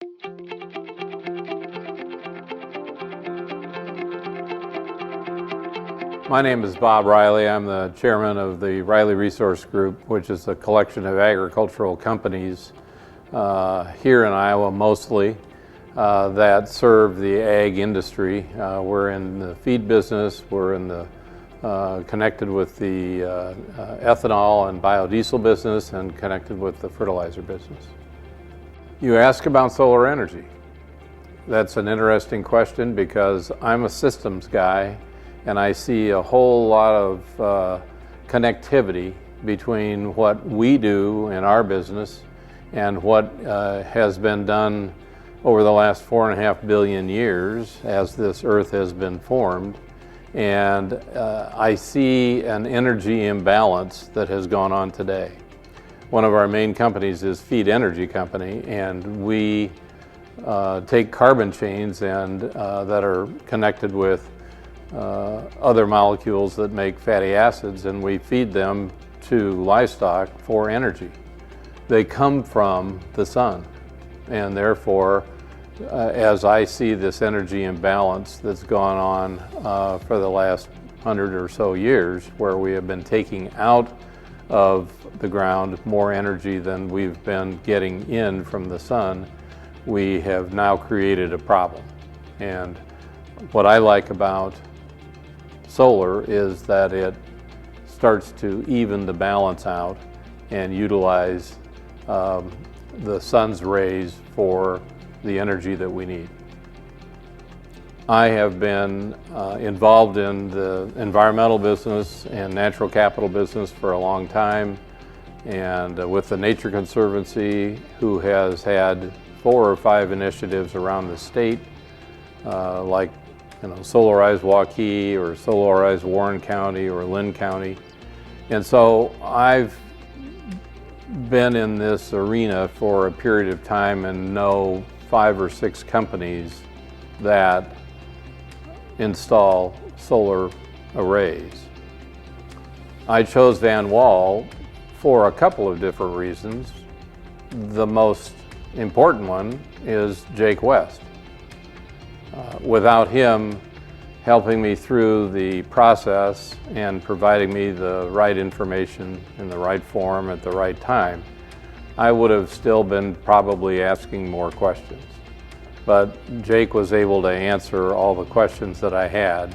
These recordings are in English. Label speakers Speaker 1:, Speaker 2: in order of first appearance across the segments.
Speaker 1: My name is Bob Riley. I'm the chairman of the Riley Resource Group, which is a collection of agricultural companies here in Iowa mostly that serve the ag industry. We're in the feed business, we're in the connected with the ethanol and biodiesel business, and connected with the fertilizer business. You ask about solar energy. That's an interesting question because I'm a systems guy and I see a whole lot of connectivity between what we do in our business and what has been done over the last 4.5 billion years as this earth has been formed. And I see an energy imbalance that has gone on today. One of our main companies is Feed Energy Company, and we take carbon chains and that are connected with other molecules that make fatty acids, and we feed them to livestock for energy. They come from the sun, and therefore as I see this energy imbalance that's gone on for the last 100 or so years, where we have been taking out of the ground more energy than we've been getting in from the sun, we have now created a problem. And what I like about solar is that it starts to even the balance out and utilize the sun's rays for the energy that we need. I have been involved in the environmental business and natural capital business for a long time, and with the Nature Conservancy, who has had 4 or 5 initiatives around the state, like Solarize Waukee or Solarize Warren County or Lynn County. And so I've been in this arena for a period of time and know 5 or 6 companies that install solar arrays. I chose Van Wall for a couple of different reasons. The most important one is Jake West. Without him helping me through the process and providing me the right information in the right form at the right time, I would have still been probably asking more questions. But Jake was able to answer all the questions that I had.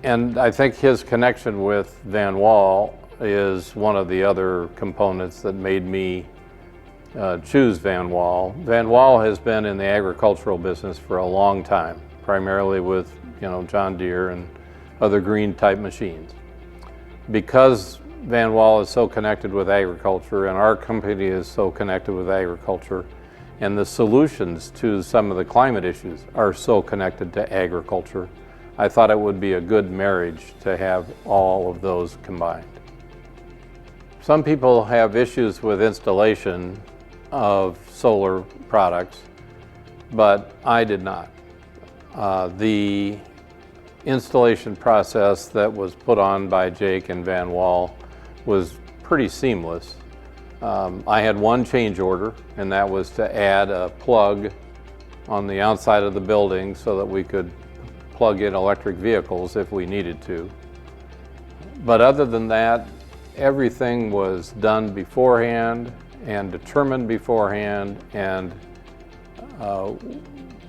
Speaker 1: And I think his connection with Van Wall is one of the other components that made me choose Van Wall. Van Wall has been in the agricultural business for a long time, primarily with John Deere and other green type machines. Because Van Wall is so connected with agriculture and our company is so connected with agriculture, and the solutions to some of the climate issues are so connected to agriculture, I thought it would be a good marriage to have all of those combined. Some people have issues with installation of solar products, but I did not. The installation process that was put on by Jake and Van Wall was pretty seamless. I had one change order, and that was to add a plug on the outside of the building so that we could plug in electric vehicles if we needed to. But other than that, everything was done beforehand and determined beforehand, and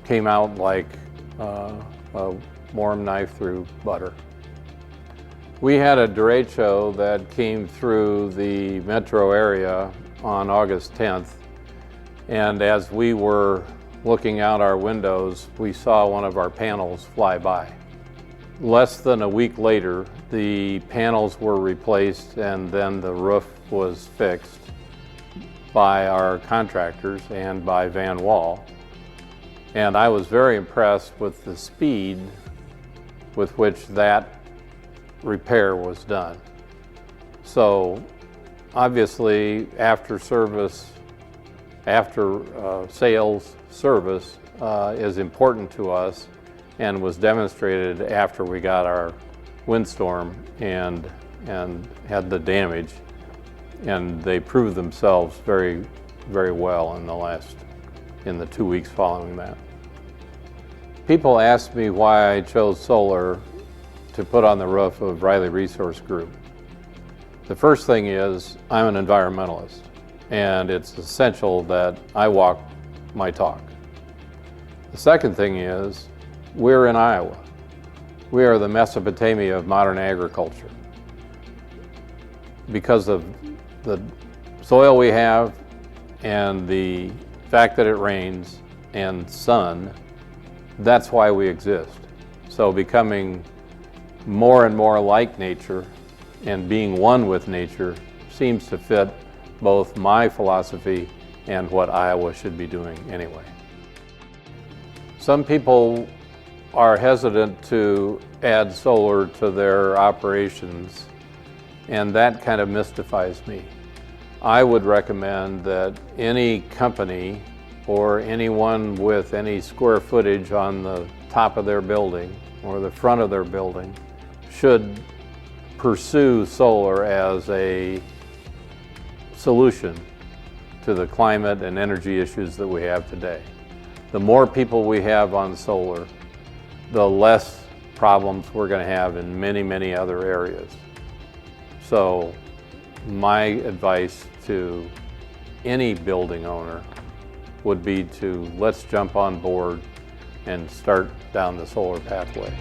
Speaker 1: came out like a warm knife through butter. We had a derecho that came through the metro area on August 10th, and as we were looking out our windows, we saw one of our panels fly by. Less than a week later, the panels were replaced and then the roof was fixed by our contractors and by Van Wall. And I was very impressed with the speed with which that repair was done. So obviously after sales service is important to us, and was demonstrated after we got our windstorm and had the damage. And they proved themselves very, very well in the last in the 2 weeks following that. People ask me why I chose solar to put on the roof of Riley Resource Group. The first thing is I'm an environmentalist, and it's essential that I walk my talk. The second thing is we're in Iowa. We are the Mesopotamia of modern agriculture. Because of the soil we have and the fact that it rains and sun, that's why we exist. So becoming more and more like nature and being one with nature seems to fit both my philosophy and what Iowa should be doing anyway. Some people are hesitant to add solar to their operations, and that kind of mystifies me. I would recommend that any company or anyone with any square footage on the top of their building or the front of their building should pursue solar as a solution to the climate and energy issues that we have today. The more people we have on solar, the less problems we're going to have in many, many other areas. So my advice to any building owner would be to let's jump on board and start down the solar pathway.